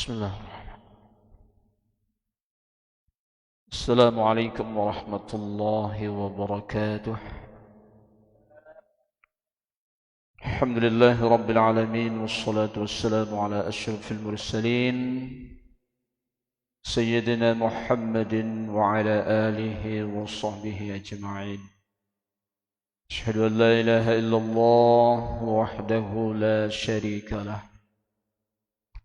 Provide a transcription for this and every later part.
Bismillah. Assalamualaikum warahmatullahi wabarakatuh. Alhamdulillahi rabbil alamin, wassalatu wassalamu ala asyrafil mursalin Sayyidina Muhammadin wa ala alihi wa sahbihi ajma'in. Ashhadu an la ilaha illallah wahdahu la sharika lah.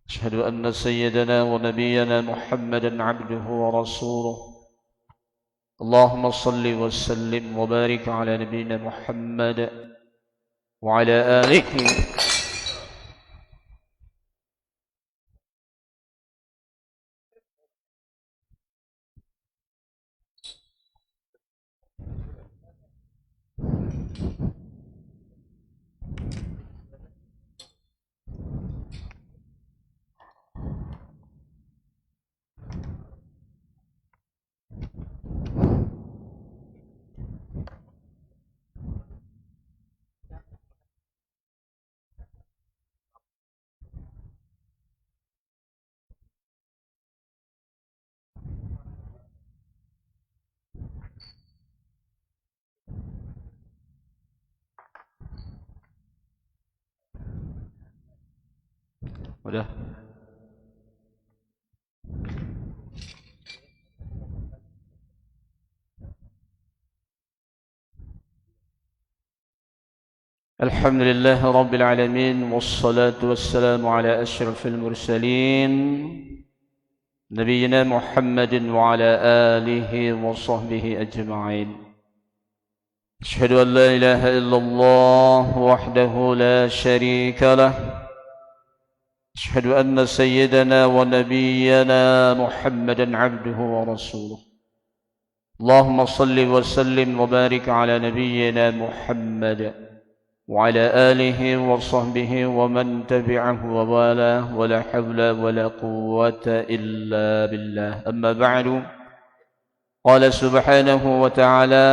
أشهد أن سيدنا ونبينا محمدا عبده ورسوله. اللهم صل وسلم وبارك على نبينا محمد وعلى آله Udah. Alhamdulillah rabbil alamin, wassalatu wassalamu ala asyrafil mursalin Nabiyyina Muhammadin wa ala alihi wa sahbihi ajma'in. Ashhadu an la ilaha illallah wahdahu la sharika lah. أشهد أن سيدنا ونبينا محمدا عبده ورسوله. اللهم صل وسلم وبارك على نبينا محمد وعلى آله وصحبه ومن تبعه ووالاه ولا حول ولا قوة إلا بالله. أما بعد، قال سبحانه وتعالى: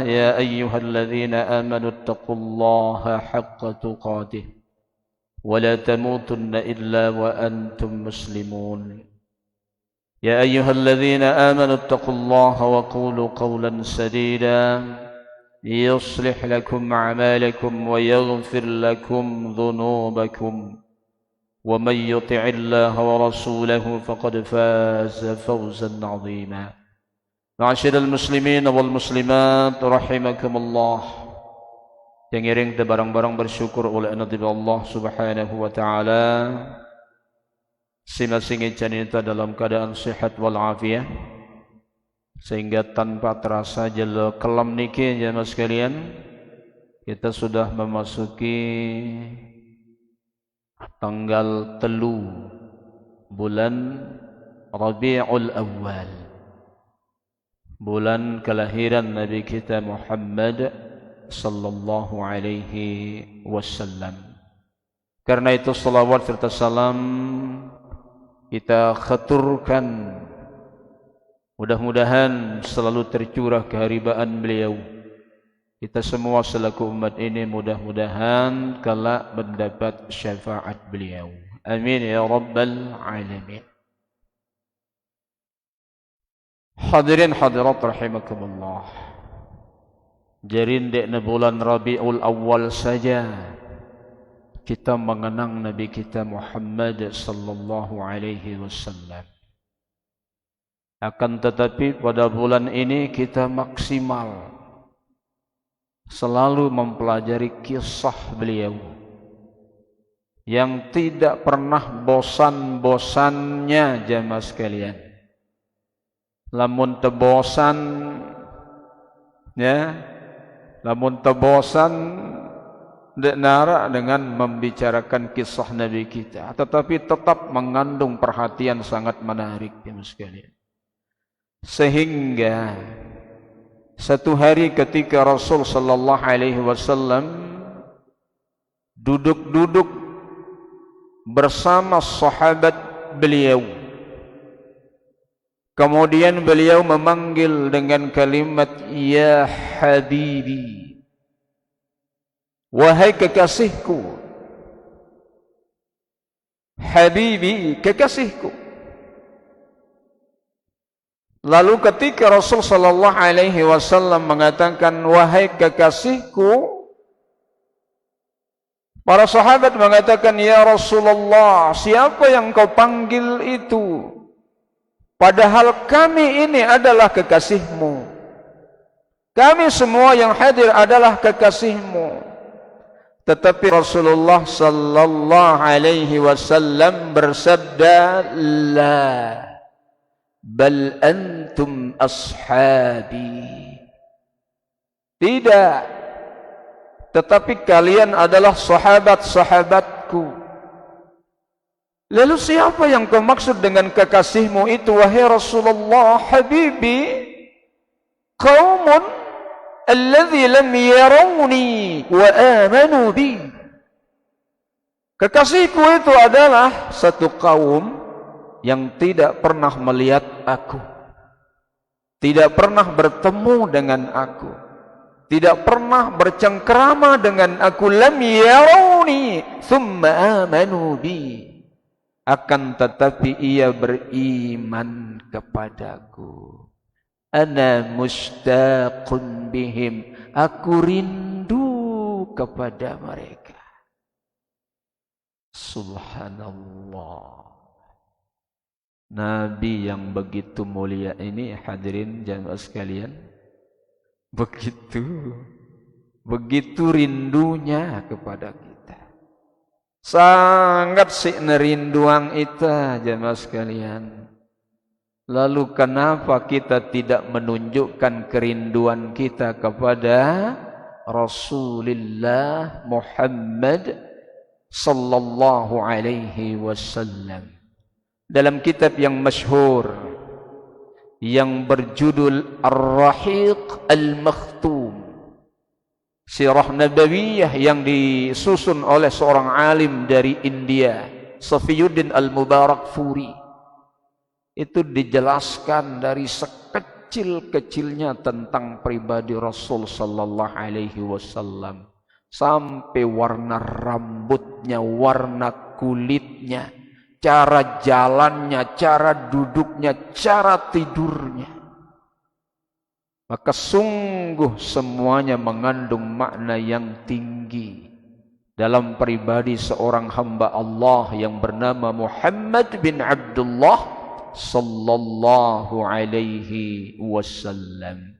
يا أيها الذين آمنوا اتقوا الله حق تقاته ولا تموتن إلا وأنتم مسلمون. يا أيها الذين آمنوا اتقوا الله وقولوا قولا سديدا يصلح لكم أعمالكم ويغفر لكم ذنوبكم ومن يطع الله ورسوله فقد فاز فوزا عظيما. معاشر المسلمين والمسلمات رحمكم الله. Yang iring te barang-barang bersyukur oleh Allah Subhanahu wa taala. Sing-sing janita dalam keadaan sehat wal afiat, sehingga tanpa terasa jelo kelam niki jemaah sekalian, kita sudah memasuki tanggal 3 bulan Rabiul Awal, bulan kelahiran Nabi kita Muhammad sallallahu alaihi wasallam. Karena itu salawat serta salam kita khaturkan, mudah-mudahan selalu tercurah keharibaan beliau. Kita semua selaku umat ini mudah-mudahan kelak mendapat syafaat beliau. Amin ya rabbal alamin. Hadirin hadirat rahimakumullah. Jarindek bulan Rabiul Awal saja kita mengenang Nabi kita Muhammad sallallahu alaihi wasallam. Akan tetapi pada bulan ini kita maksimal selalu mempelajari kisah beliau yang tidak pernah bosan-bosannya jamaah sekalian. Lamun tebosan ya, lamun tebosan dek nara dengan membicarakan kisah Nabi kita, tetapi tetap mengandung perhatian sangat menarik jemaah sekalian. Sehingga satu hari ketika Rasul sallallahu alaihi wasallam duduk-duduk bersama sahabat beliau, kemudian beliau memanggil dengan kalimat ya habibi, wahai kekasihku. Habibi, kekasihku. Lalu ketika Rasul sallallahu alaihi wasallam mengatakan wahai kekasihku, para sahabat mengatakan ya Rasulullah, siapa yang kau panggil itu? Padahal kami ini adalah kekasihmu. Kami semua yang hadir adalah kekasihmu. Tetapi Rasulullah sallallahu alaihi wasallam bersabda, la bal antum ashabi. Tidak, tetapi kalian adalah sahabat-sahabatku. Lalu siapa yang kau maksud dengan kekasihmu itu wahai Rasulullah? Habibi, qaumun alladhi lam yarawni wa amanu bi. Kekasihku itu adalah satu kaum yang tidak pernah melihat aku, tidak pernah bertemu dengan aku, tidak pernah bercengkrama dengan aku. Lam yarawni thumma amanu bi, akan tetapi ia beriman kepadaku. Ana mushtaqun bihim, aku rindu kepada mereka. Subhanallah. Nabi yang begitu mulia ini, hadirin jamaah sekalian, begitu rindunya kepada kita. Sangat sik nerinduang ita jamaah sekalian. Lalu kenapa kita tidak menunjukkan kerinduan kita kepada Rasulullah Muhammad sallallahu alaihi wasallam? Dalam kitab yang masyhur yang berjudul Ar-Rahiq Al-Makhtum, Sirah Nabawiyah yang disusun oleh seorang alim dari India, Safiyuddin Al-Mubarakfuri, itu dijelaskan dari sekecil-kecilnya tentang pribadi Rasul sallallahu alaihi wasallam sampai warna rambutnya, warna kulitnya, cara jalannya, cara duduknya, cara tidurnya. Maka sungguh semuanya mengandung makna yang tinggi dalam pribadi seorang hamba Allah yang bernama Muhammad bin Abdullah sallallahu alaihi wasallam.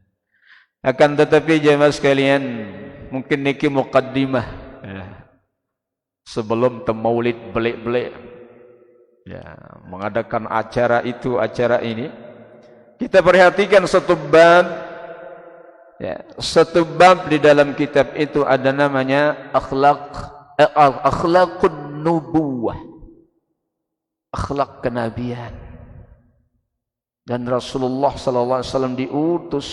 Akan tetapi jemaah sekalian, mungkin niki muqaddimah sebelum maulid belik-belik mengadakan acara itu, acara ini, kita perhatikan satu bab di dalam kitab itu ada namanya akhlaqun nubuwah, akhlak kenabian. Dan Rasulullah sallallahu alaihi wasallam diutus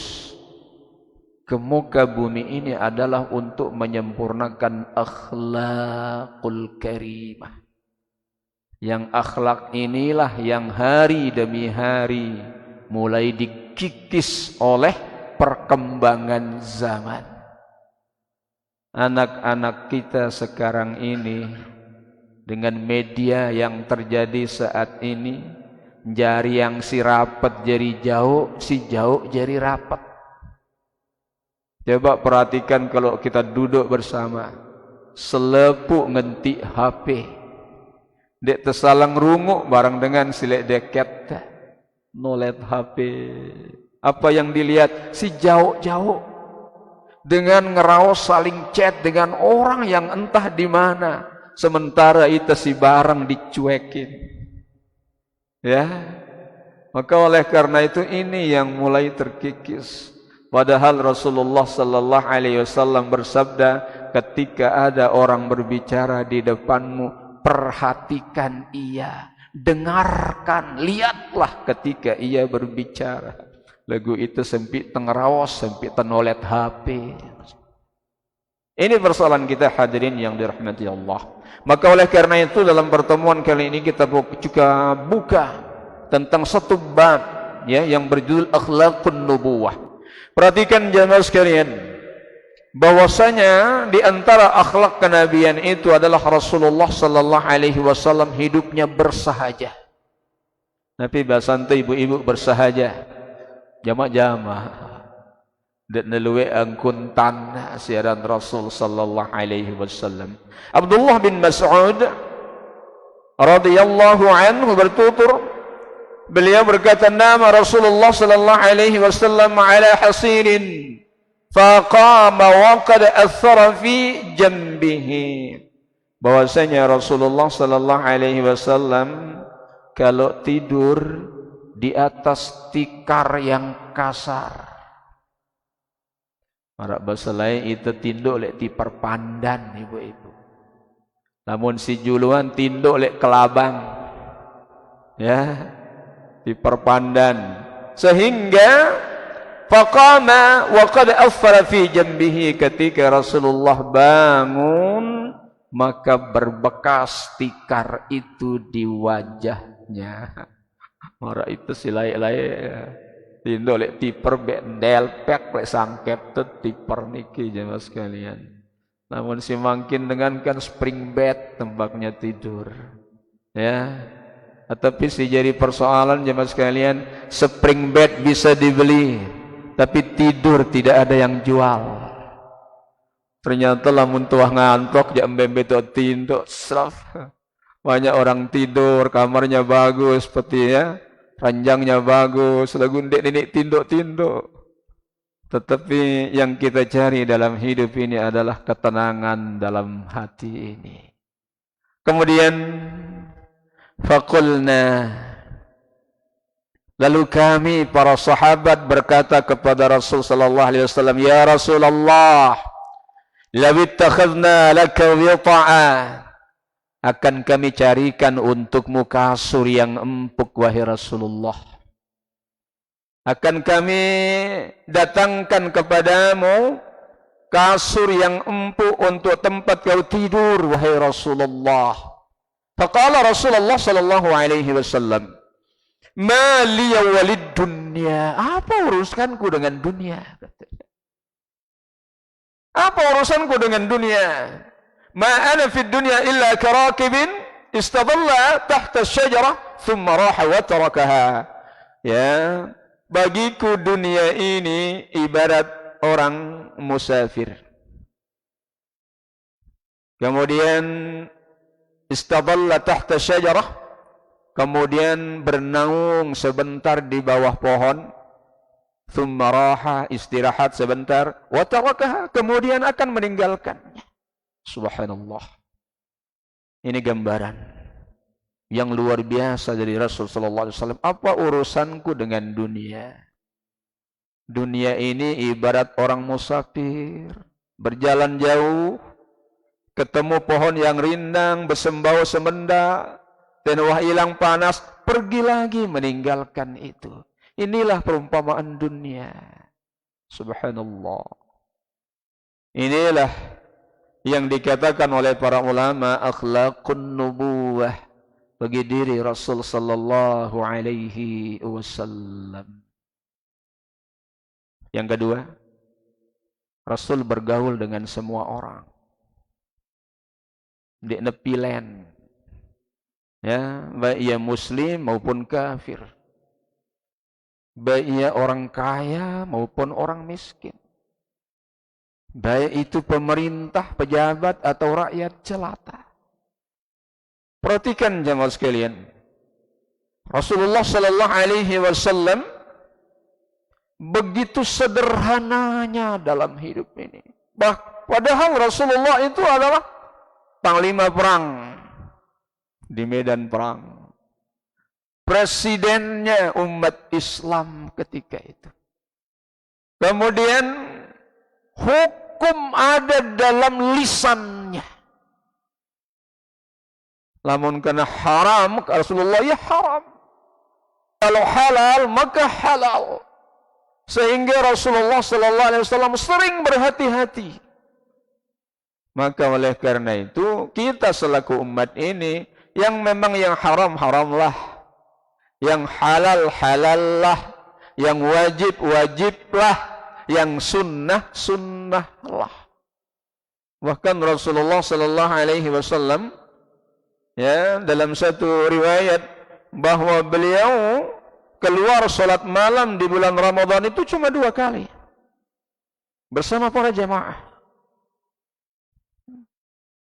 ke muka bumi ini adalah untuk menyempurnakan akhlaqul karimah. Yang akhlak inilah yang hari demi hari mulai dikikis oleh perkembangan zaman. Anak-anak kita sekarang ini dengan media yang terjadi saat ini, jari yang si rapat jadi jauh, si jauh jadi rapat. Coba perhatikan kalau kita duduk bersama, selepuk ngentik HP, dek tersalang runguk barang dengan silek deket nolet HP. Apa yang dilihat? Si jauh-jauh dengan ngeraos saling chat dengan orang yang entah di mana, sementara itu si barang dicuekin. Ya, maka oleh karena itu ini yang mulai terkikis. Padahal Rasulullah sallallahu alaihi wasallam bersabda, ketika ada orang berbicara di depanmu, perhatikan ia, dengarkan, lihatlah ketika ia berbicara. Lagu itu sempit tengerawas, sempit tenolet HP. Ini persoalan kita hadirin yang dirahmati Allah. Maka oleh karena itu dalam pertemuan kali ini kita juga buka tentang satu bab yang berjudul akhlaqun nubuwah. Perhatikan jemaah sekalian, bahwasanya di antara akhlak kenabian itu adalah Rasulullah sallallahu alaihi wasallam hidupnya bersahaja. Nabi basantu ibu-ibu bersahaja. Jama-jama. Dan neluwe angkuntan siaran Rasul sallallahu alaihi wasallam. Abdullah bin Mas'ud radhiyallahu anhu bertutur, beliau berkata, nama Rasulullah sallallahu alaihi wasallam ala hasirin faqama wa qad athara fi jambihi. Bahwasanya Rasulullah sallallahu alaihi wasallam kalau tidur di atas tikar yang kasar. Marak bahasa lain itu tinduk lek ti perpandan ibu-ibu. Namun si juluan tinduk lek kelabang. Ya, ti perpandan. Sehingga faqama wa qad athara fi jambihi, ketika Rasulullah bangun maka berbekas tikar itu di wajahnya. Marak itu silai-lai tinduk lek tiper bendel pek lek sangkep tet tiper niki jemaah sekalian. Namun si mangkin dengan kan spring bed tempatnya tidur. Ya. Tetapi si jadi persoalan jemaah sekalian, spring bed bisa dibeli, tapi tidur tidak ada yang jual. Ternyata lamun tuah ngantok jam bembe tu tinduk sraf. Banyak orang tidur, kamarnya bagus seperti ya. Ranjangnya bagus, lagu ndek nenek tinduk-tinduk. Tetapi yang kita cari dalam hidup ini adalah ketenangan dalam hati ini. Kemudian faqulna, lalu kami para sahabat berkata kepada Rasul sallallahu alaihi wasallam, ya Rasulullah, law ittakhadna laka wita'a, akan kami carikan untukmu kasur yang empuk wahai Rasulullah. Akan kami datangkan kepadamu kasur yang empuk untuk tempat kau tidur wahai Rasulullah. Faqala Rasulullah sallallahu alaihi wasallam, ma liya walid dunya, apa urusanku dengan dunia? Apa urusanku dengan dunia? Ma ana fid dunya illa karakibin istadalla tahta asy-syajarah thumma raha wa tarakaha. Ya, bagiku dunia ini ibarat orang musafir. Kemudian istadalla tahta asy-syajarah, kemudian bernaung sebentar di bawah pohon, thumma raha, istirahat sebentar, wa tarakaha, kemudian akan meninggalkannya. Subhanallah. Ini gambaran yang luar biasa dari Rasul sallallahu alaihi wasallam. Apa urusanku dengan dunia? Dunia ini ibarat orang musafir, berjalan jauh, ketemu pohon yang rindang, bersembau semenda, dan wah hilang panas, pergi lagi meninggalkan itu. Inilah perumpamaan dunia. Subhanallah. Inilah yang dikatakan oleh para ulama akhlaqun nubuwah bagi diri Rasul sallallahu alaihi wasallam. Yang kedua, Rasul bergaul dengan semua orang. Di nepilen. Ya, baik ia muslim maupun kafir. Baik ia orang kaya maupun orang miskin. Baik itu pemerintah, pejabat atau rakyat jelata. Perhatikan jemaah sekalian. Rasulullah sallallahu alaihi wasallam begitu sederhananya dalam hidup ini. Padahal Rasulullah itu adalah panglima perang di medan perang. Presidennya umat Islam ketika itu. Kemudian hukum ada dalam lisannya. Namun karena haram, Rasulullah ya haram. Kalau halal, maka halal. Sehingga Rasulullah sallallahu alaihi wasallam sering berhati-hati. Maka oleh karena itu, kita selaku umat ini, yang memang yang haram, haramlah. Yang halal, halallah. Yang wajib, wajiblah. Yang sunnah, sunnahlah. Bahkan Rasulullah sallallahu alaihi wasallam ya dalam satu riwayat bahwa beliau keluar salat malam di bulan Ramadan itu cuma 2 kali bersama para jamaah.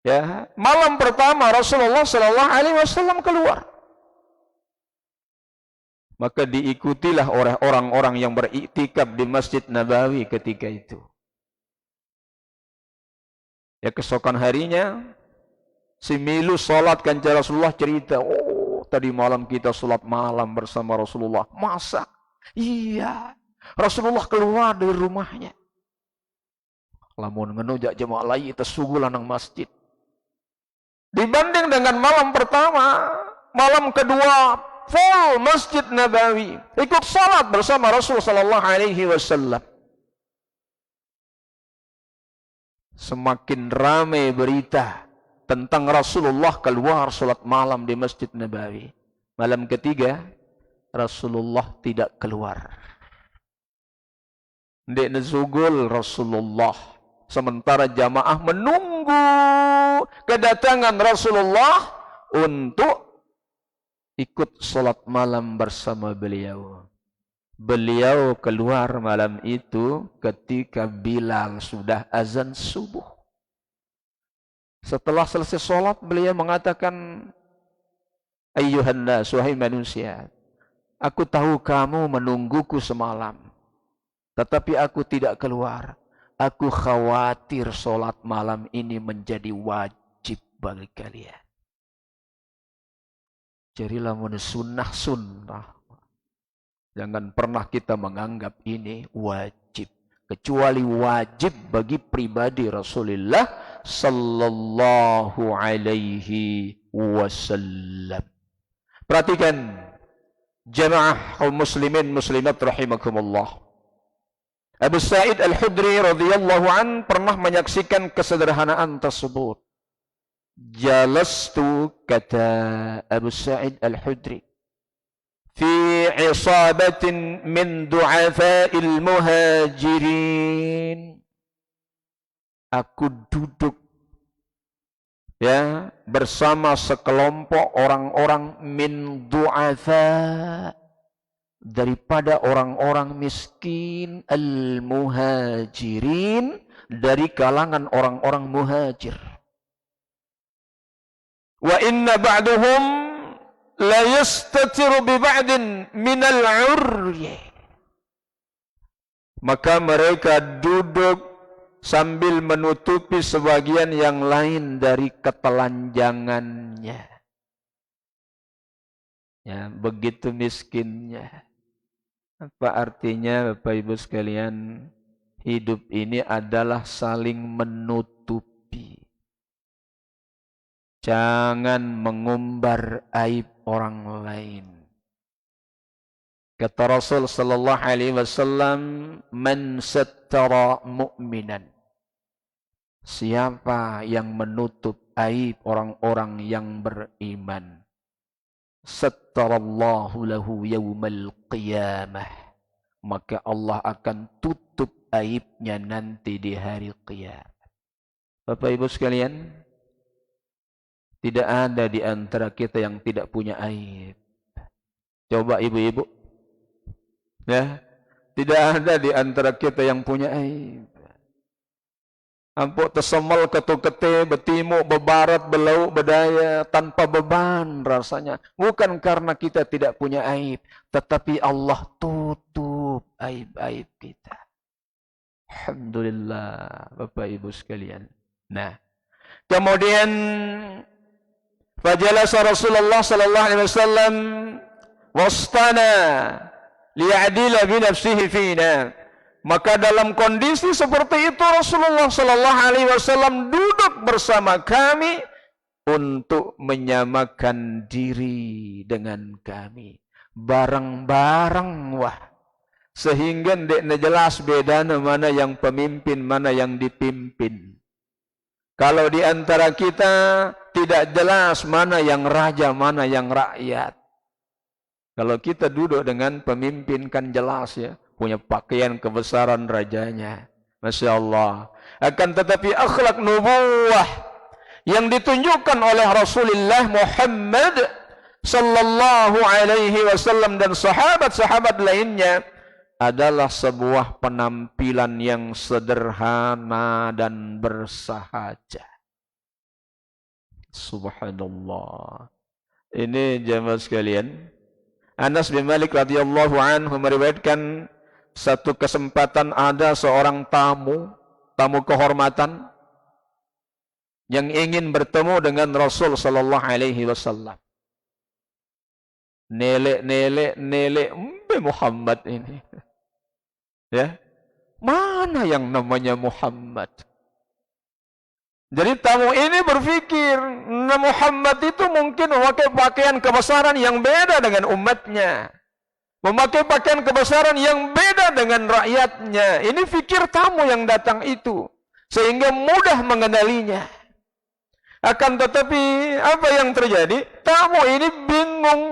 Ya, malam pertama Rasulullah sallallahu alaihi wasallam keluar. Maka diikutilah oleh orang-orang yang beriktikaf di Masjid Nabawi ketika itu. Ya, keesokan harinya si Milu salat kanjeng Rasulullah cerita, "Oh, tadi malam kita salat malam bersama Rasulullah." Masa? Iya. Rasulullah keluar dari rumahnya. Lamun ngenujak jemaah lain tesuguh lanang masjid. Dibanding dengan malam pertama, malam kedua full Masjid Nabawi ikut salat bersama Rasul sallallahu alaihi wasallam. Semakin ramai berita tentang Rasulullah keluar salat malam di Masjid Nabawi. Malam ketiga Rasulullah tidak keluar. Ndek nezugul Rasulullah, sementara jamaah menunggu kedatangan Rasulullah untuk ikut salat malam bersama beliau. Beliau keluar malam itu ketika Bilal sudah azan subuh. Setelah selesai salat, beliau mengatakan, "Ayyuhan nas, wahai manusia, aku tahu kamu menungguku semalam, tetapi aku tidak keluar. Aku khawatir salat malam ini menjadi wajib bagi kalian." Jadi lamun sunnah. Jangan pernah kita menganggap ini wajib. Kecuali wajib bagi pribadi Rasulullah sallallahu alaihi wasallam. Perhatikan jamaah kaum muslimin muslimat rahimakumullah. Abu Sa'id Al-Khudri radhiyallahu an pernah menyaksikan kesederhanaan tersebut. Jalastu, kata Abu Sa'id Al-Khudri, fi isabatin min du'afa'il muhajirin. Aku duduk ya bersama sekelompok orang-orang min du'afa, daripada orang-orang miskin, al-muhajirin, dari kalangan orang-orang muhajir. Wa inna ba'duhum la yastatiru bi ba'din minal 'uryi. Maka mereka duduk sambil menutupi sebagian yang lain dari ketelanjangannya. Ya, begitu miskinnya. Apa artinya Bapak Ibu sekalian? Hidup ini adalah saling menutupi. Jangan mengumbar aib orang lain. Kata Rasul sallallahu alaihi wasallam, "Man sattara mu'minan." Siapa yang menutup aib orang-orang yang beriman, sattarallahu lahu yaumal qiyamah, maka Allah akan tutup aibnya nanti di hari kiamat. Bapak Ibu sekalian, tidak ada di antara kita yang tidak punya aib. Coba ibu-ibu, ya, tidak ada di antara kita yang punya aib. Ampuk tersemel ketu-kete, betimu, bebarat, belau, bedaya, tanpa beban rasanya. Bukan karena kita tidak punya aib, tetapi Allah tutup aib-aib kita. Alhamdulillah, Bapak Ibu sekalian. Nah, kemudian fajalasa Rasulullah sallallahu alaihi wasallam wastana liya'dila bi nafsihi fina. Maka dalam kondisi seperti itu Rasulullah sallallahu alaihi wasallam duduk bersama kami untuk menyamakan diri dengan kami. Bareng-bareng wah. Sehingga ndek jelas bedana mana yang pemimpin, mana yang dipimpin. Kalau di antara kita tidak jelas mana yang raja, mana yang rakyat. Kalau kita duduk dengan pemimpin kan jelas ya, punya pakaian kebesaran rajanya. Masya Allah. Akan tetapi akhlak nubuwah yang ditunjukkan oleh Rasulullah Muhammad sallallahu alaihi wasallam dan sahabat-sahabat lainnya adalah sebuah penampilan yang sederhana dan bersahaja. Subhanallah. Ini jemaah sekalian, Anas bin Malik radhiyallahu anhu meriwayatkan satu kesempatan ada seorang tamu kehormatan yang ingin bertemu dengan Rasul sallallahu alaihi wasallam. Nelek Muhammad ini. Ya. Mana yang namanya Muhammad? Jadi tamu ini berpikir, Muhammad itu mungkin memakai pakaian kebesaran yang beda dengan umatnya. Memakai pakaian kebesaran yang beda dengan rakyatnya. Ini fikir tamu yang datang itu. Sehingga mudah mengenalinya. Akan tetapi, apa yang terjadi? Tamu ini bingung.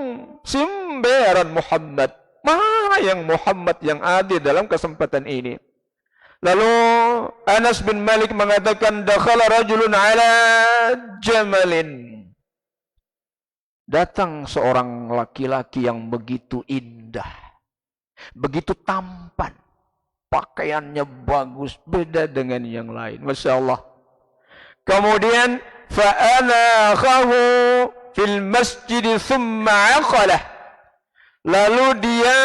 Simberan Muhammad. Mana yang Muhammad yang ada dalam kesempatan ini? Lalu Anas bin Malik mengatakan, dakhala rajulun ala jamalin. Datang seorang laki-laki yang begitu indah, begitu tampan, pakaiannya bagus, beda dengan yang lain. Masya Allah. Kemudian fa'anakhahu fil masjid thumma aqalah. Lalu dia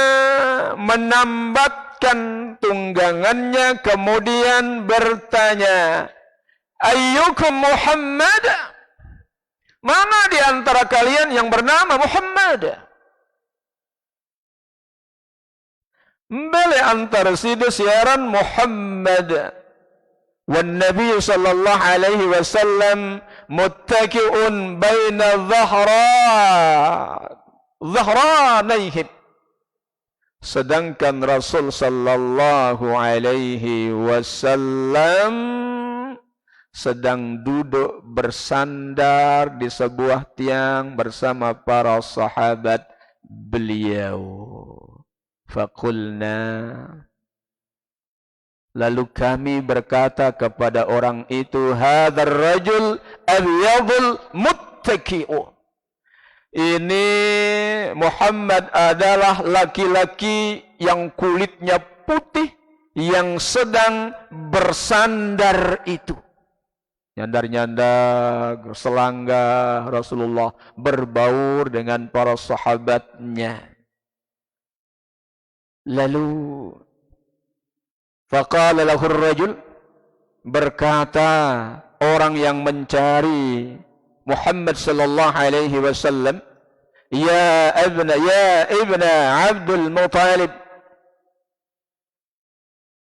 menambatkan tunggangannya, kemudian bertanya, ayyukum Muhammad? Mana di antara kalian yang bernama Muhammad? Beli antara siaran Muhammad. Wan Nabi sallallahu alaihi wasallam muttaki'un baina dhahranayhi. Sedangkan Rasul sallallahu alaihi wasallam sedang duduk bersandar di sebuah tiang bersama para sahabat beliau. Faqulna, lalu kami berkata kepada orang itu, hadzal rajul abyadul muttaki'u. Ini Muhammad adalah laki-laki yang kulitnya putih yang sedang bersandar itu. Nyandar-nyandar selangga Rasulullah berbaur dengan para sahabatnya. Lalu faqala lahu ar-rajul, berkata orang yang mencari Muhammad sallallahu alaihi wasallam, ya ibna Abdul Muttalib,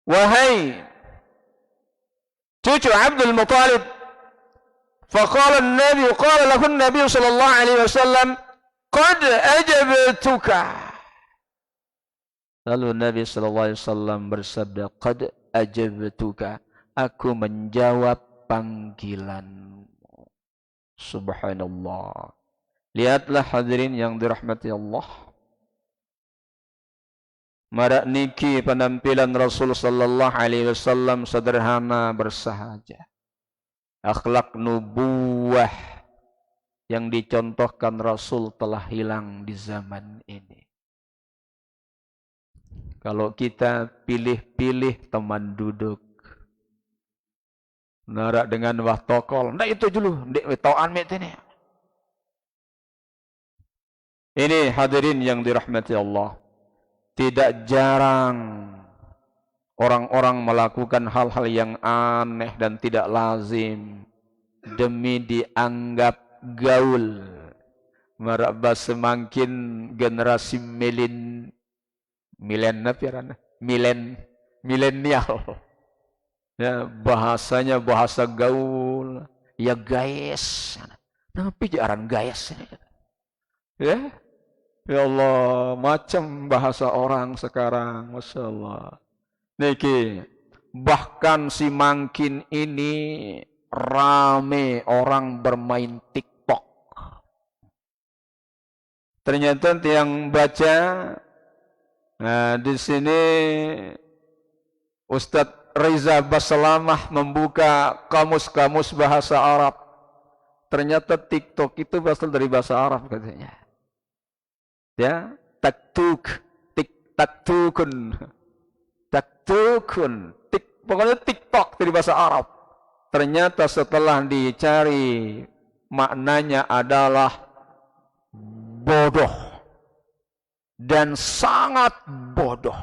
wahai cucu Abdul Muttalib. Faqala an-nabi, qala lahu an-nabi sallallahu alaihi wasallam, qad ajabtuka. Lalu Nabi sallallahu alaihi wasallam bersabda, qad ajabtuka, aku menjawab panggilanmu. Subhanallah. Lihatlah hadirin yang dirahmati Allah. Marak niki penampilan Rasul sallallahu alaihi wasallam sederhana bersahaja. Akhlak nubuwah yang dicontohkan Rasul telah hilang di zaman ini. Kalau kita pilih-pilih teman duduk, narak dengan wah tokol, ndak itu dulu, ndak tauan met ini. Ini hadirin yang dirahmati Allah. Tidak jarang orang-orang melakukan hal-hal yang aneh dan tidak lazim demi dianggap gaul. Meraba semakin generasi milenial. Ya, bahasanya bahasa gaul, ya guys. Tapi jarang guys. Ya. Ya Allah, macam bahasa orang sekarang, Masya Allah. Niki, bahkan si mangkin ini rame orang bermain TikTok. Ternyata yang baca, nah di sini Ustadz Reza Basalamah membuka kamus-kamus bahasa Arab. Ternyata TikTok itu berasal dari bahasa Arab katanya. Ya, taktukun, pokoknya TikTok dari bahasa Arab. Ternyata setelah dicari maknanya adalah bodoh dan sangat bodoh.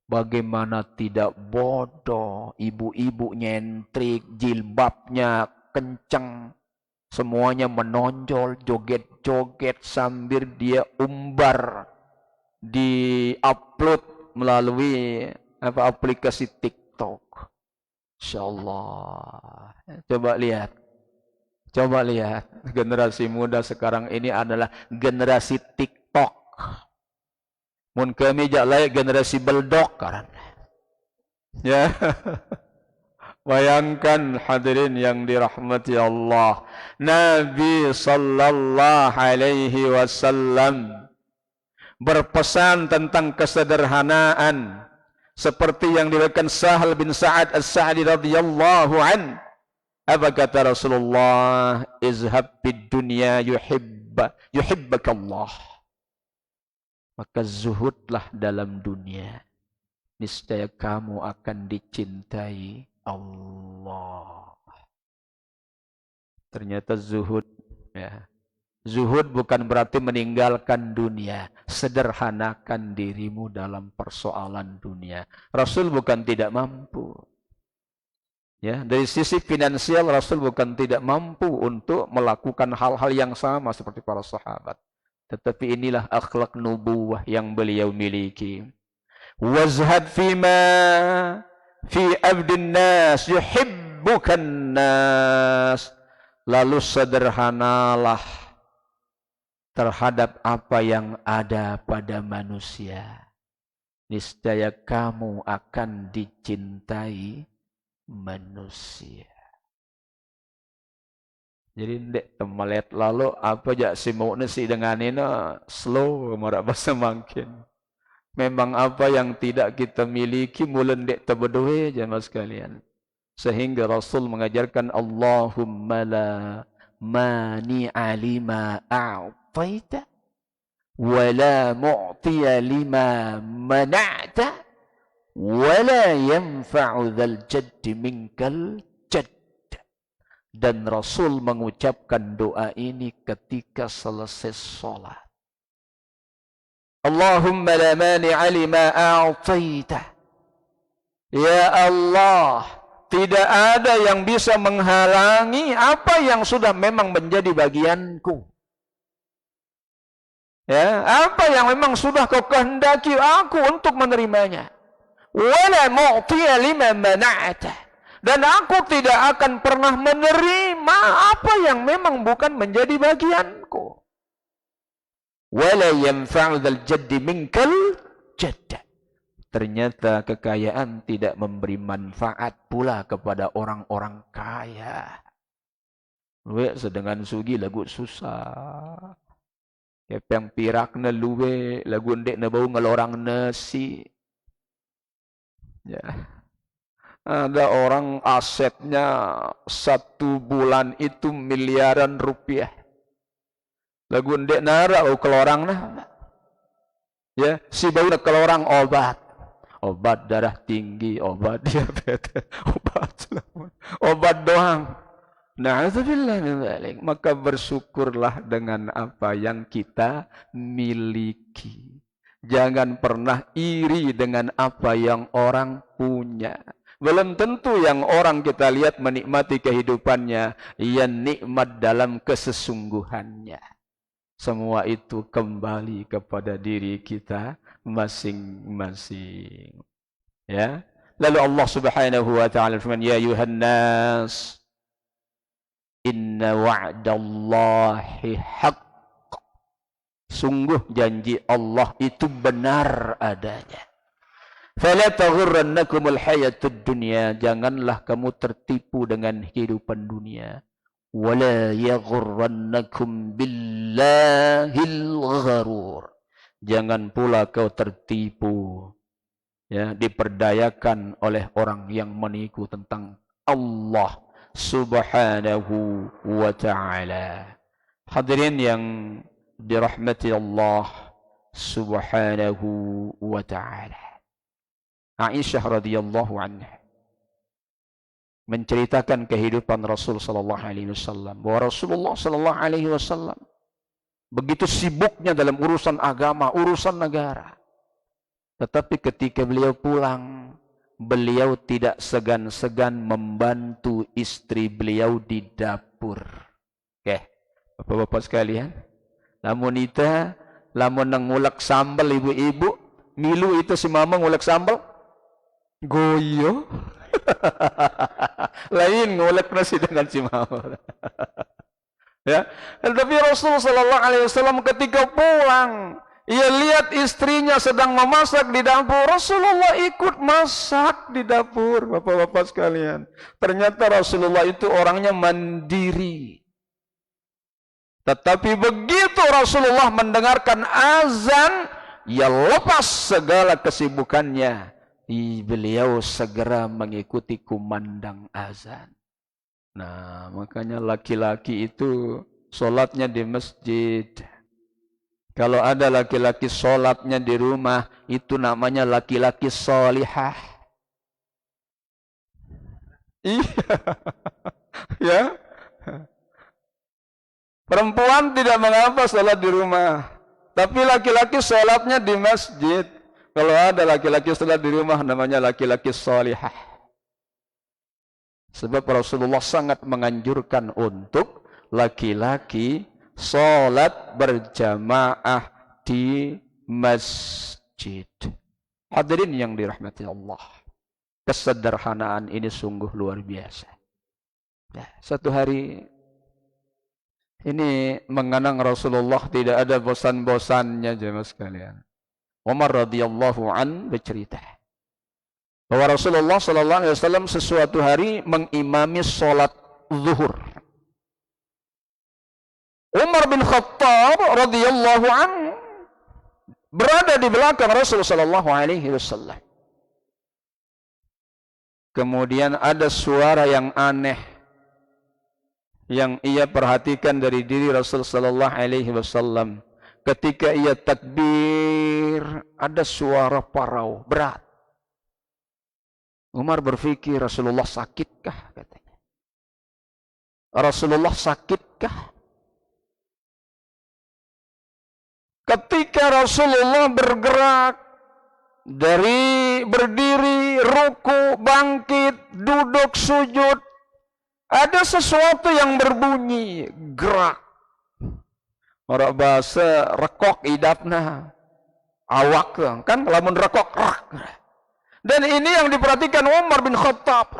Bagaimana tidak bodoh? Ibu-ibu nyentrik, jilbabnya kencang, semuanya menonjol, joget-joget sambil dia umbar, di-upload melalui aplikasi TikTok. Insyaallah. Coba lihat, generasi muda sekarang ini adalah generasi TikTok. Mun kami jak layak generasi beldok kan. Ya. Bayangkan hadirin yang dirahmati Allah. Nabi sallallahu alaihi wasallam berpesan tentang kesederhanaan seperti yang diriwayatkan Sahal bin Sa'ad As-Sa'di radhiyallahu an. Apa kata Rasulullah? Izhab bid dunya yuhibbaka Allah. Maka zuhudlah dalam dunia, niscaya kamu akan dicintai Allah. Ternyata zuhud, ya. Zuhud bukan berarti meninggalkan dunia. Sederhanakan dirimu dalam persoalan dunia. Rasul bukan tidak mampu. Ya, dari sisi finansial Rasul bukan tidak mampu untuk melakukan hal-hal yang sama seperti para sahabat. Tetapi inilah akhlak nubuwah yang beliau miliki. Wazhad fima fi abdin nas yuhibbukan nas. Lalu sederhanalah terhadap apa yang ada pada manusia. Niscaya kamu akan dicintai manusia. Jadi ndek temalet lalu apa jak si mau nasi dengan ini slow marak bahasa mungkin. Memang apa yang tidak kita miliki mula ndek terbedoe jemaah sekalian. Sehingga Rasul mengajarkan Allahumma la mani'a lima a'taita wa la mu'tiya lima mana'ta wa la yanfa'u dhal jaddi minkal jadd. Dan Rasul mengucapkan doa ini ketika selesai sholat. Allahumma la mani'a lima a'taita. Ya Allah, tidak ada yang bisa menghalangi apa yang sudah memang menjadi bagianku. Ya, apa yang memang sudah kau kehendaki aku untuk menerimanya. Wala mu'tiya lima mana'ata. Dan aku tidak akan pernah menerima apa yang memang bukan menjadi bagianku. Wala yanfa'u dzal jaddi minkal jadd. Ternyata kekayaan tidak memberi manfaat pula kepada orang-orang kaya. Luwe sedengan sugi lagu susah. Yang pirakna luwe lagu ndek na bau ngelorang nasi. Ya. Ada orang asetnya 1 bulan itu miliaran rupiah. Lagu ndek nara au kelorang nah. Ya, si bau na kelorang obat darah tinggi, obat diabetes, obat doang. Na'udzubillah min dzalik. Maka bersyukurlah dengan apa yang kita miliki. Jangan pernah iri dengan apa yang orang punya. Belum tentu yang orang kita lihat menikmati kehidupannya, ia nikmat dalam kesesungguhannya. Semua itu kembali kepada diri kita masing-masing. Ya. Lalu Allah Subhanahu wa taala firman, ya ayuhan nas, inna wa'dallahi haqq. Sungguh janji Allah itu benar adanya. Fala taghurrannakumul hayatud dunya. Janganlah kamu tertipu dengan kehidupan dunia. Wala yaghurrannakum billahil gharur. Jangan pula kau tertipu ya, diperdayakan oleh orang yang menipu tentang Allah Subhanahu wa ta'ala. Hadirin yang dirahmati Allah Subhanahu wa ta'ala. Aisyah radhiyallahu anha menceritakan kehidupan Rasul sallallahu alaihi wasallam, bahwa Rasulullah sallallahu alaihi wasallam begitu sibuknya dalam urusan agama, urusan negara. Tetapi ketika beliau pulang, beliau tidak segan-segan membantu istri beliau di dapur. Oke, Bapak-bapak sekalian, lamun ita lamun ngulek sambal ibu-ibu, milu itu si mama ngulek sambal goyo. Lain ngulek nasi dengan si mama. Ya, tetapi Rasul sallallahu alaihi wasallam ketika pulang, ia lihat istrinya sedang memasak di dapur. Rasulullah ikut masak di dapur, bapak-bapak sekalian. Ternyata Rasulullah itu orangnya mandiri. Tetapi begitu Rasulullah mendengarkan azan, ia lepas segala kesibukannya. Beliau segera mengikuti kumandang azan. Nah, makanya laki-laki itu sholatnya di masjid. Kalau ada laki-laki sholatnya di rumah, itu namanya laki-laki sholihah. Iya. Ya. Perempuan tidak mengapa sholat di rumah. Tapi laki-laki sholatnya di masjid. Kalau ada laki-laki sholat di rumah, namanya laki-laki sholihah. Sebab Rasulullah sangat menganjurkan untuk laki-laki sholat berjamaah di masjid. Hadirin yang dirahmati Allah, kesederhanaan ini sungguh luar biasa. Nah, satu hari ini mengenang Rasulullah tidak ada bosan-bosannya jemaah sekalian. Umar radhiyallahu an bercerita bahwa Rasulullah sallallahu alaihi wasallam sesuatu hari mengimami salat zuhur. Umar bin Khattab radhiyallahu an berada di belakang Rasul sallallahu alaihi wasallam. Kemudian ada suara yang aneh yang ia perhatikan dari diri Rasul sallallahu alaihi wasallam. Ketika ia takbir, ada suara parau berat. Umar berpikir, Rasulullah sakitkah? Katanya. Rasulullah sakitkah? Ketika Rasulullah bergerak dari berdiri, ruku, bangkit, duduk, sujud, ada sesuatu yang berbunyi, gerak. Orang bahasa rekok idapna, awak kan lamun rekok rak. Dan ini yang diperhatikan Umar bin Khattab.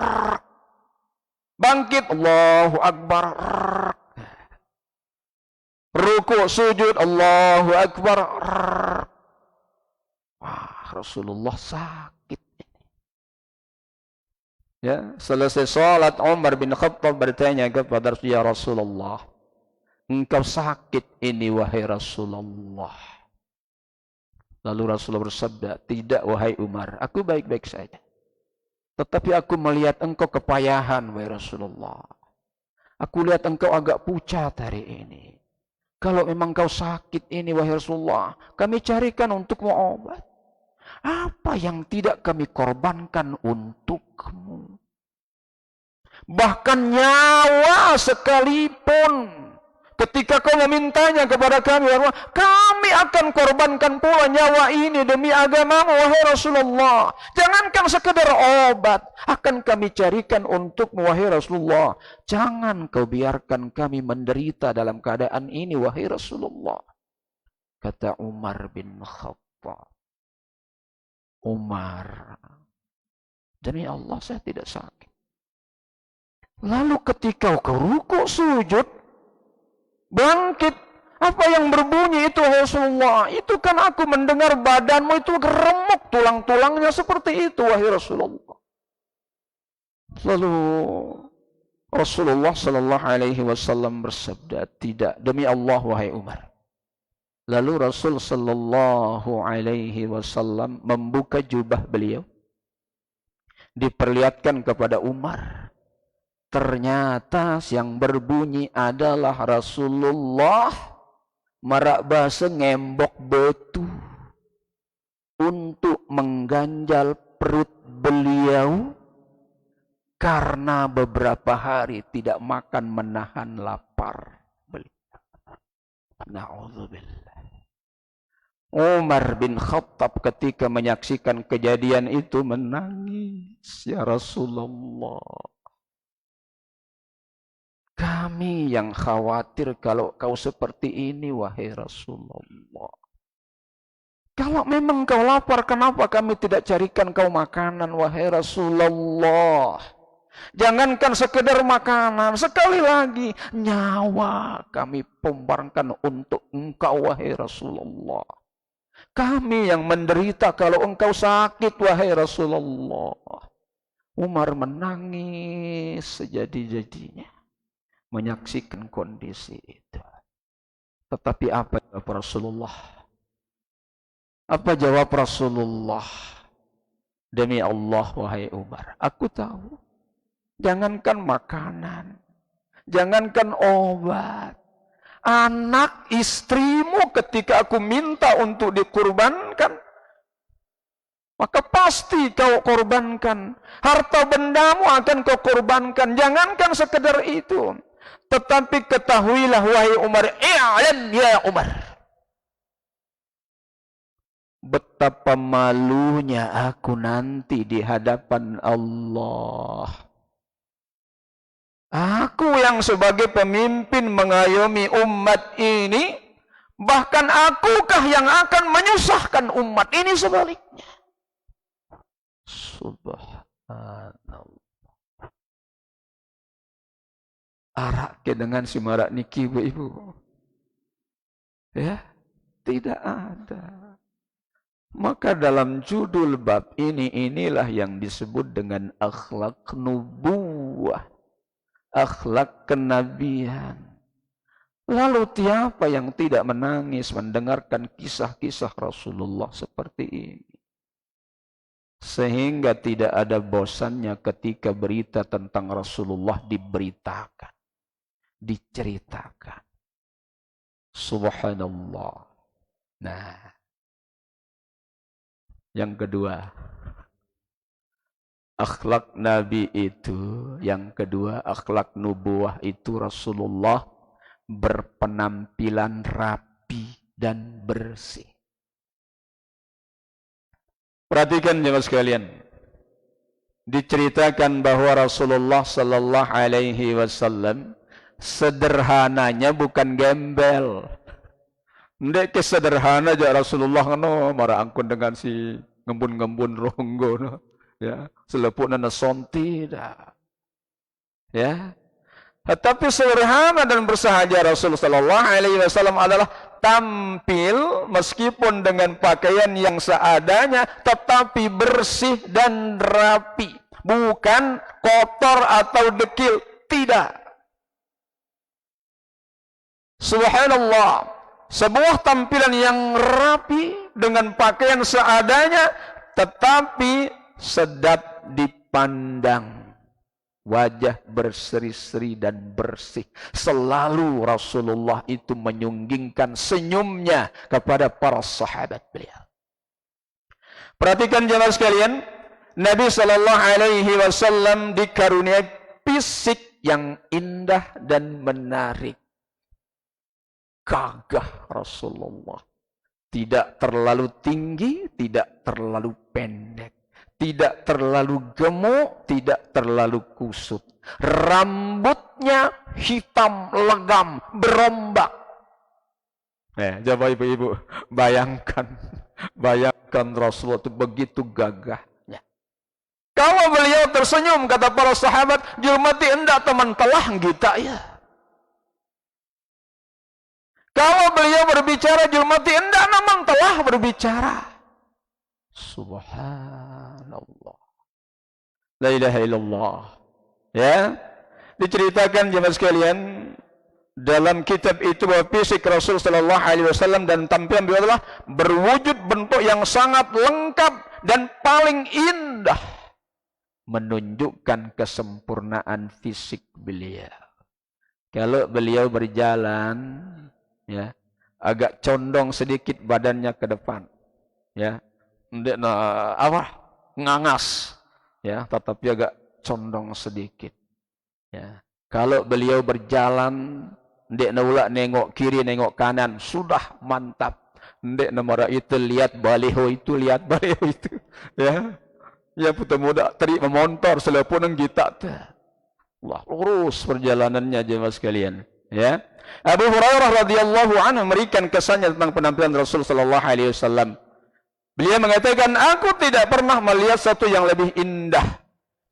Bangkit, Allahu Akbar. Ruku, sujud, Allahu Akbar. Wah, Rasulullah sakit. Ya, selesai salat Umar bin Khattab bertanya kepada ya Rasulullah, engkau sakit ini wahai Rasulullah. Lalu Rasulullah bersabda, tidak wahai Umar, aku baik-baik saja. Tetapi aku melihat engkau kepayahan wahai Rasulullah. Aku lihat engkau agak pucat hari ini. Kalau memang kau sakit ini wahai Rasulullah, kami carikan untukmu obat. Apa yang tidak kami korbankan untukmu? Bahkan nyawa sekalipun. Ketika kau memintanya kepada kami, kami akan korbankan pula nyawa ini demi agamamu, wahai Rasulullah. Jangankan sekedar obat, akan kami carikan untukmu, wahai Rasulullah. Jangan kau biarkan kami menderita dalam keadaan ini, wahai Rasulullah. Kata Umar bin Khattab. Umar, demi Allah saya tidak sakit. Lalu ketika kau ruku sujud, bangkit, apa yang berbunyi itu Rasulullah? Itu kan aku mendengar badanmu itu geremuk, tulang-tulangnya seperti itu wahai Rasulullah. Lalu Rasulullah sallallahu alaihi wasallam bersabda, tidak, demi Allah wahai Umar. Lalu Rasul sallallahu alaihi wasallam membuka jubah beliau, diperlihatkan kepada Umar. Ternyata yang berbunyi adalah Rasulullah marak basa ngembok batu untuk mengganjal perut beliau karena beberapa hari tidak makan menahan lapar beliau. Na'udzubillah. Umar bin Khattab ketika menyaksikan kejadian itu menangis. Ya Rasulullah, kami yang khawatir kalau kau seperti ini, wahai Rasulullah. Kalau memang kau lapar, kenapa kami tidak carikan kau makanan, wahai Rasulullah? Jangankan sekedar makanan, sekali lagi nyawa kami pomparkan untuk engkau, wahai Rasulullah. Kami yang menderita kalau engkau sakit, wahai Rasulullah. Umar menangis sejadi-jadinya menyaksikan kondisi itu. Tetapi apa jawab Rasulullah? Apa jawab Rasulullah? Demi Allah, wahai Umar, aku tahu. Jangankan makanan, jangankan obat, anak istrimu ketika aku minta untuk dikurbankan, maka pasti kau korbankan. Harta bendamu akan kau korbankan. Jangankan sekedar itu, tetapi ketahuilah, wahai Umar, i'lam ya Umar, betapa malunya aku nanti di hadapan Allah. Aku yang sebagai pemimpin mengayomi umat ini, bahkan akukah yang akan menyusahkan umat ini sebaliknya. Subhanallah. Arak ke dengan si marak niki ibu. Ya, tidak ada. Maka dalam judul bab ini, inilah yang disebut dengan akhlak nubuwah, akhlak kenabian. Lalu siapa yang tidak menangis mendengarkan kisah-kisah Rasulullah seperti ini? Sehingga tidak ada bosannya ketika berita tentang Rasulullah diberitakan, diceritakan. Subhanallah. Nah, yang kedua, akhlak Nabi itu, yang kedua, akhlak nubuwah itu Rasulullah berpenampilan rapi dan bersih. Perhatikan jemaah sekalian, diceritakan bahwa Rasulullah sallallahu alaihi wasallam sederhananya bukan gembel. Ndek kesederhana aja Rasulullah no marah angkun dengan si ngembun-ngembun ronggo no. Ya, selepukna nasonti dah. Ya. Tetapi sederhana dan bersahaja Rasul sallallahu alaihi wasallam adalah tampil meskipun dengan pakaian yang seadanya tetapi bersih dan rapi, bukan kotor atau dekil, tidak. Subhanallah. Sebuah tampilan yang rapi dengan pakaian seadanya tetapi sedap dipandang, wajah berseri-seri dan bersih. Selalu Rasulullah itu menyunggingkan senyumnya kepada para sahabat beliau. Perhatikan jemaah sekalian, Nabi sallallahu alaihi wasallam dikaruniai fisik yang indah dan menarik. Gagah Rasulullah, tidak terlalu tinggi, tidak terlalu pendek, tidak terlalu gemuk, tidak terlalu kusut. Rambutnya hitam legam, berombak. Coba ibu-ibu bayangkan Rasulullah itu begitu gagahnya. Kalau beliau tersenyum, kata para sahabat, julmati endak teman telah kita ya. Kalau beliau berbicara, julmati endak naman telah berbicara. Subhanallah. La ilaha illallah. Ya, diceritakan jemaah sekalian, dalam kitab itu bahwa fisik Rasul sallallahu alaihi wasallam dan tampilan beliau adalah berwujud bentuk yang sangat lengkap dan paling indah, menunjukkan kesempurnaan fisik beliau. Kalau beliau berjalan, ya, agak condong sedikit badannya ke depan, ya, ngangas, ya, tetapi agak condong sedikit, ya. Kalau beliau berjalan, ndek naula nengok kiri nengok kanan, sudah mantap. Ndek nomor itu lihat baliho itu, ya. Ya putar muda teri memontor selepon nang kita teh. Allah lurus perjalanannya jemaah sekalian, ya. Abu Hurairah radhiyallahu anhu memberikan kesannya tentang penampilan Rasul sallallahu alaihi wasallam. Beliau mengatakan, aku tidak pernah melihat satu yang lebih indah,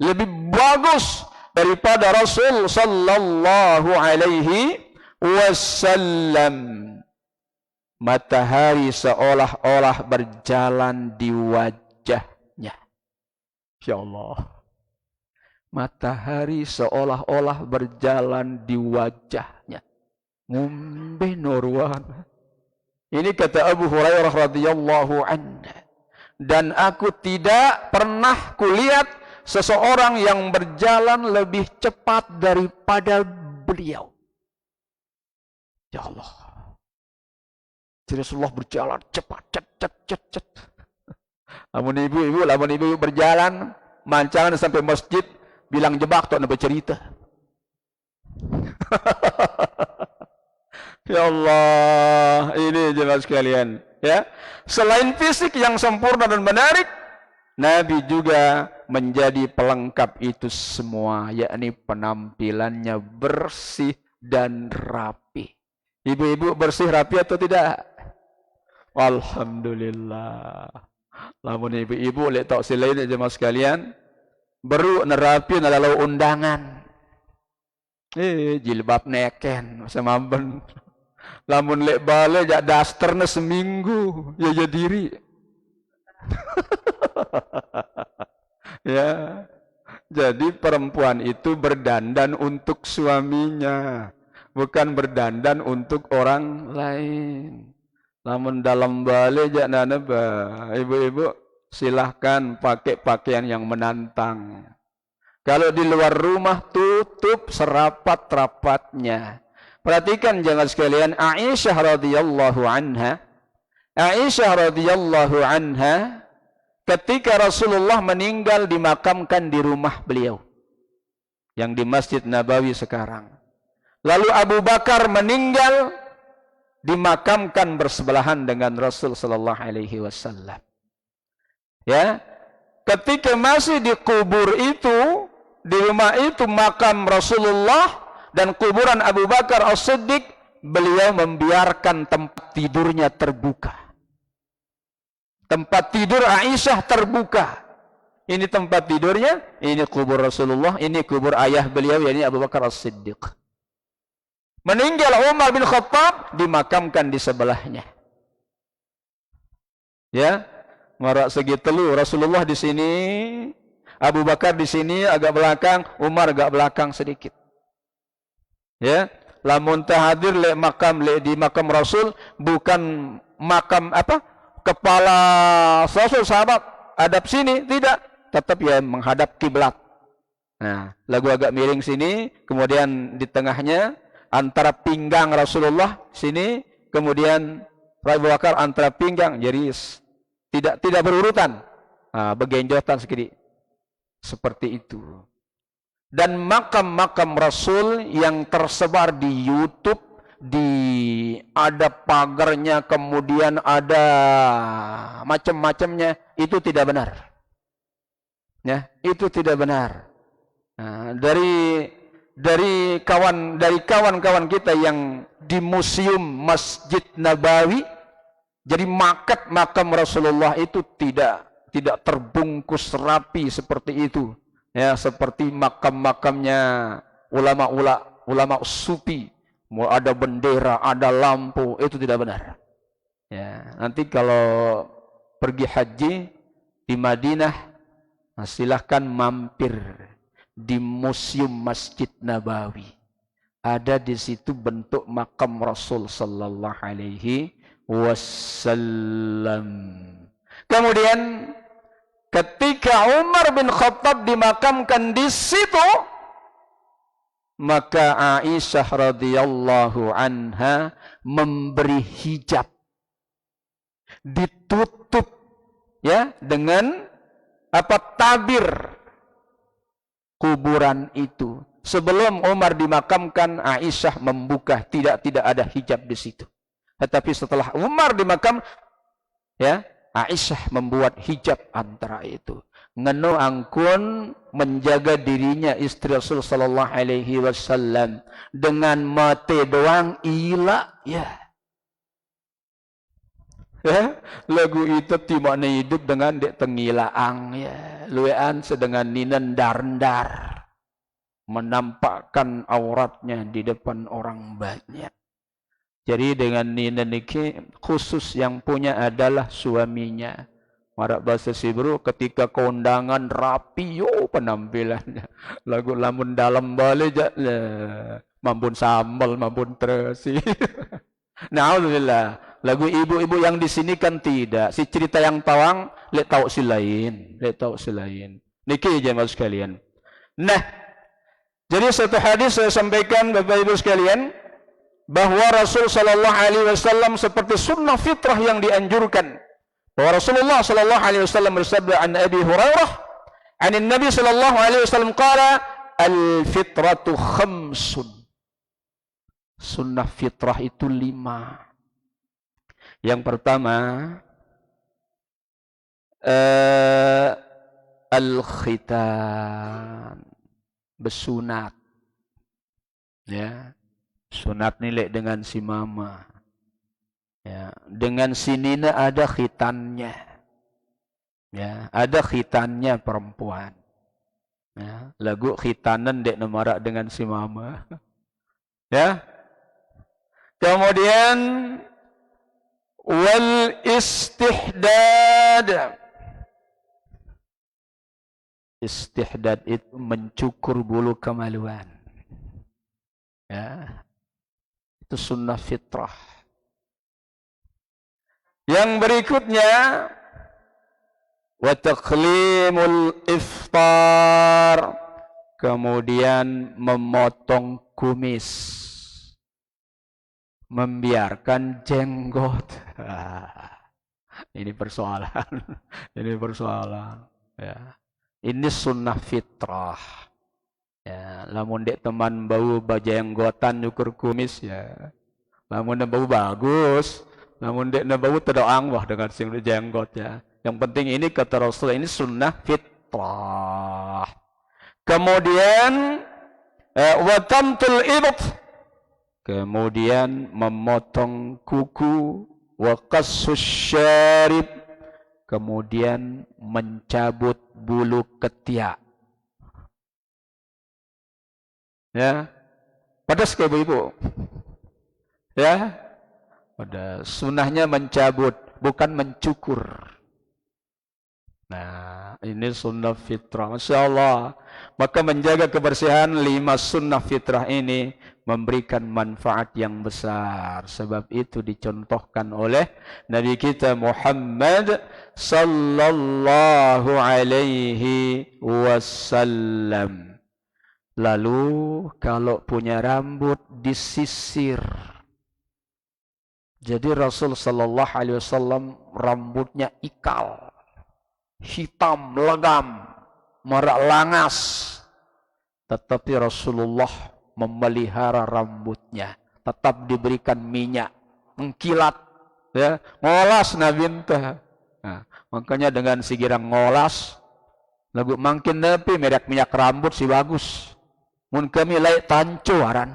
lebih bagus daripada Rasul sallallahu alaihi wasallam. Matahari seolah-olah berjalan di wajahnya. Ya Allah. Matahari seolah-olah berjalan di wajahnya. Ngumbe norwan. Ini kata Abu Hurairah radhiyallahu anhu. Dan aku tidak pernah kulihat seseorang yang berjalan lebih cepat daripada beliau. Ya Allah. Rasulullah berjalan cepat, cet. Lamun ibu berjalan, mancangan sampai masjid, bilang jebak tok nabe cerita. Ya Allah, ini jemaah sekalian, ya. Selain fisik yang sempurna dan menarik, Nabi juga menjadi pelengkap itu semua, yakni penampilannya bersih dan rapi. Ibu-ibu bersih rapi atau tidak? Alhamdulillah. Lamun ibu-ibu lek tok silain jemaah sekalian, baru nerapi nalalau undangan. Jilbab neken sama ben. Lamun lek bale jak dasterna seminggu, ya diri. Ya. Jadi perempuan itu berdandan untuk suaminya, bukan berdandan untuk orang lain. Lamun dalam bale jak naneba, ibu-ibu silahkan pakai pakaian yang menantang. Kalau di luar rumah tutup serapat-rapatnya. Perhatikan jangan sekalian, Aisyah radhiyallahu anha ketika Rasulullah meninggal dimakamkan di rumah beliau yang di Masjid Nabawi sekarang. Lalu Abu Bakar meninggal dimakamkan bersebelahan dengan Rasul sallallahu alaihi wasallam. Ya. Ketika masih di kubur itu, di rumah itu makam Rasulullah dan kuburan Abu Bakar As-Siddiq, beliau membiarkan tempat tidurnya terbuka. Tempat tidur Aisyah terbuka. Ini tempat tidurnya, ini kubur Rasulullah, ini kubur ayah beliau, yakni Abu Bakar As-Siddiq. Meninggal Umar bin Khattab, dimakamkan di sebelahnya. Ya, marak segi telu, Rasulullah di sini, Abu Bakar di sini agak belakang, Umar agak belakang sedikit. Ya, lamun tahadir le di makam Rasul, bukan makam apa? Kepala Rasul sahabat hadap sini, tidak, tetap ya menghadap kiblat. Nah, lagu agak miring sini, kemudian di tengahnya antara pinggang Rasulullah sini, kemudian Abu Bakar antara pinggang, jadi tidak berurutan, bergenjotan sedikit, seperti itu. Dan makam-makam Rasul yang tersebar di YouTube, ada pagarnya, kemudian ada macam-macamnya, itu tidak benar. Ya, itu tidak benar. Nah, dari kawan-kawan kita yang di Museum Masjid Nabawi, jadi makam Rasulullah itu tidak terbungkus rapi seperti itu. Ya, seperti makam-makamnya ulama sufi, ada bendera, ada lampu, itu tidak benar. Ya, nanti kalau pergi haji di Madinah, silahkan mampir di Museum Masjid Nabawi. ada di situ bentuk makam Rasul sallallahu alaihi wasallam. Kemudian ketika Umar bin Khattab dimakamkan di situ, maka Aisyah radhiyallahu anha memberi hijab, ditutup ya dengan tabir kuburan itu. Sebelum Umar dimakamkan, Aisyah membuka, tidak ada hijab di situ. Tetapi setelah Umar dimakam, ya, Aisyah membuat hijab antara itu. Ngeno angkun menjaga dirinya istri Rasul sallallahu alaihi wasallam dengan mate doang ila ya. Ya, lagu itu timane hidup dengan dek tengilaang ya. Luean sedengan ninen dar-dar menampakkan auratnya di depan orang banyak. Jadi dengan ninen niki khusus yang punya adalah suaminya. Marak bahasa Sibru ketika kondangan rapi yo penampilannya. Lagu lamun dalam balik mampun sambal, mampun terasi. Na'udzubillah. Lagu ibu-ibu yang di sini kan tidak. Si cerita yang tawang lek tahu si lain, Niki jemaah sekalian. Nah, jadi satu hadis saya sampaikan Bapak Ibu sekalian bahwa Rasul sallallahu alaihi wasallam seperti sunnah fitrah yang dianjurkan. Bahwa Rasulullah sallallahu alaihi wasallam bersabda an Abi Hurairah, an Nabi sallallahu alaihi wasallam qala al-fitratu khamsun. Sunnah fitrah itu 5. Yang pertama al-khitan, besunat. Ya. Sunat nilai dengan si mama. Ya, dengan si nina ada khitannya. Ya, ada khitannya perempuan. Ya, lagu khitanan dek nemarak dengan si mama. Ya. Kemudian wal istihdad. Istihdad itu mencukur bulu kemaluan. Ya. Itu sunnah fitrah. Yang berikutnya wa taqlimul iftar, kemudian memotong kumis, membiarkan jenggot. Ini persoalan. Ya. Ini sunnah fitrah. Ya, lamun dek teman bau bajenggotan nyukur kumis ya. Lamun bau bagus, lamun dek bau terdoang wah dengan sing jenggot ya. Yang penting ini kata Rasul, ini sunnah fitrah. Kemudian wa tamtul ibt, kemudian memotong kuku, wa qassus syarib, kemudian mencabut bulu ketiak. Ya, pedas ke ibu-ibu. Ya, pada sunnahnya mencabut, bukan mencukur. Nah, ini sunnah fitrah. Masya Allah. Maka menjaga kebersihan 5 sunnah fitrah ini memberikan manfaat yang besar. Sebab itu dicontohkan oleh Nabi kita Muhammad sallallahu alaihi wasallam. Lalu kalau punya rambut disisir. Jadi Rasul sallallahu alaihi wasallam rambutnya ikal, hitam legam, merak langas. Tetapi Rasulullah memelihara rambutnya, tetap diberikan minyak, mengkilat, ya, ngolas Nabi entah. Nah, makanya dengan sigirang ngolas, lagu makin nepi merek minyak rambut si bagus. Mun kami layak tanco aran.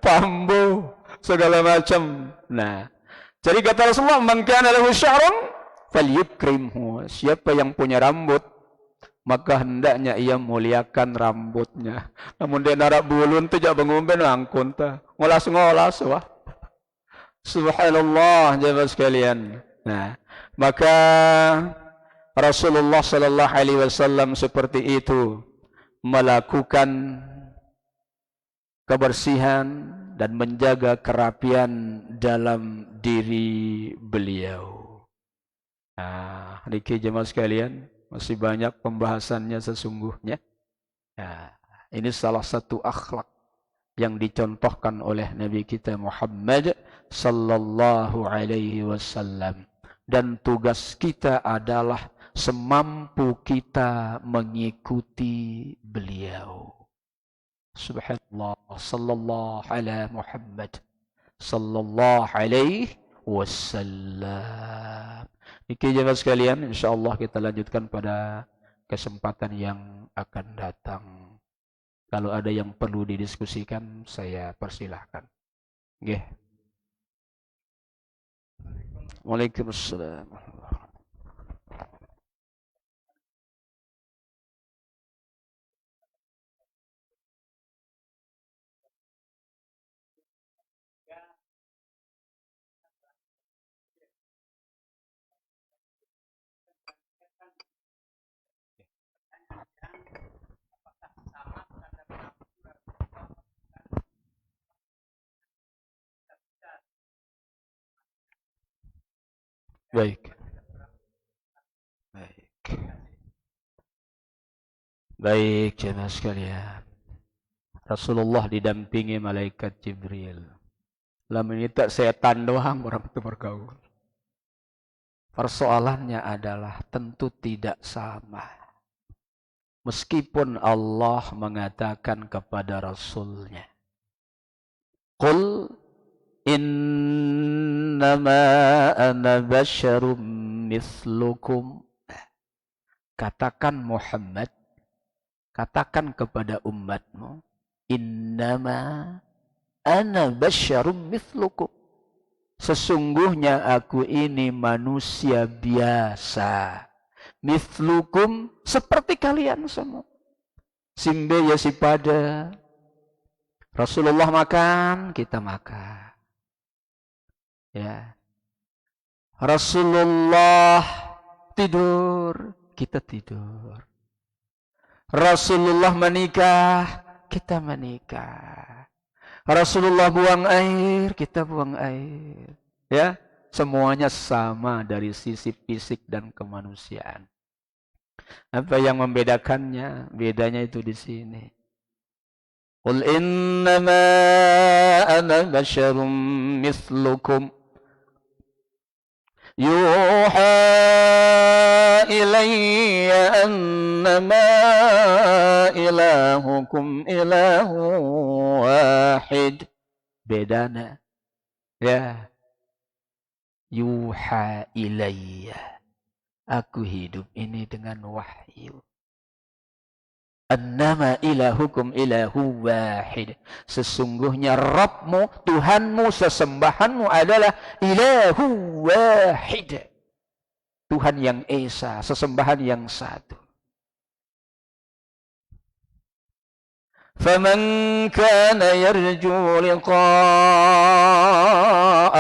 Pambu segala macam. Nah, jadi kata Rasulullah, "Man kana lahu sya'run falyukrimhu." Siapa yang punya rambut, maka hendaknya ia muliakan rambutnya. Namun dia narak bulun tu jak bengumben angkun ta. Ngolas-ngolas wah. Subhanallah jemaah sekalian. Nah, maka Rasulullah sallallahu alaihi wasallam seperti itu melakukan kebersihan dan menjaga kerapian dalam diri beliau. Nah, niki jemaah sekalian, masih banyak pembahasannya sesungguhnya. Nah, ini salah satu akhlak yang dicontohkan oleh Nabi kita Muhammad sallallahu alaihi wasallam, dan tugas kita adalah semampu kita mengikuti beliau. Subhanallah, sallallahu ala Muhammad sallallahu alaihi wasallam. Niki jemaah sekalian, insyaallah kita lanjutkan pada kesempatan yang akan datang. Kalau ada yang perlu didiskusikan, saya persilahkan. Nggih. Waalaikumsalam. Baik. Baik. Baik, jemaah sekalian. Rasulullah didampingi malaikat Jibril. Lamun itu setan doang orang itu bergaul. Persoalannya adalah tentu tidak sama. Meskipun Allah mengatakan kepada Rasulnya, Qul innama ana basyarum mislukum. Katakan Muhammad, katakan kepada umatmu, innama ana basyarum mislukum. Sesungguhnya aku ini manusia biasa. Mislukum, seperti kalian semua. Simbe ya si pada. Rasulullah makan, kita makan. Ya. Rasulullah tidur, kita tidur. Rasulullah menikah, kita menikah. Rasulullah buang air, kita buang air. Ya, semuanya sama dari sisi fisik dan kemanusiaan. Apa yang membedakannya? Bedanya itu di sini. Qul innama ana basyarum mislukum yuha ilayya annama ilahukum ilahu wahid. Bedana, ya, yuha ilayya, aku hidup ini dengan wahyu. Annama ilahukum ilahu wahid. Sesungguhnya Rabbmu, Tuhanmu, sesembahanmu adalah ilahu wahid. Tuhan yang esa, sesembahan yang satu. Faman kana yarju liqa'a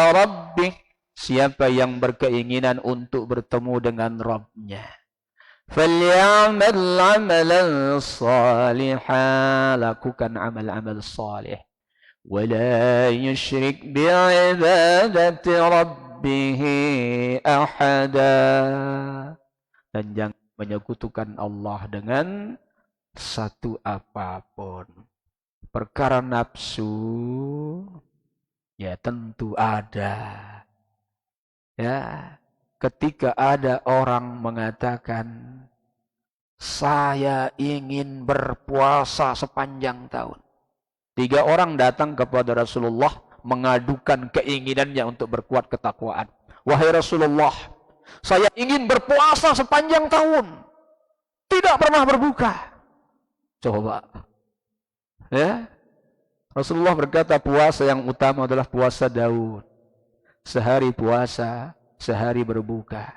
rabbih. Siapa yang berkeinginan untuk bertemu dengan Rabbnya, فَلْيَعْمَلْ عَمَلًا صَالِحًا, lakukan amal-amal salih. وَلَا يُشْرِكْ بِعِبَادَةِ رَبِّهِ أَحَدًا, dan jangan menyekutukan Allah dengan satu apapun. Perkara nafsu, ya tentu ada. Ya, ketika ada orang mengatakan, saya ingin berpuasa sepanjang tahun. 3 orang datang kepada Rasulullah mengadukan keinginannya untuk berkuat ketakwaan. Wahai Rasulullah, saya ingin berpuasa sepanjang tahun, tidak pernah berbuka. Coba. Ya. Rasulullah berkata puasa yang utama adalah puasa Daud. Sehari puasa, sehari berbuka.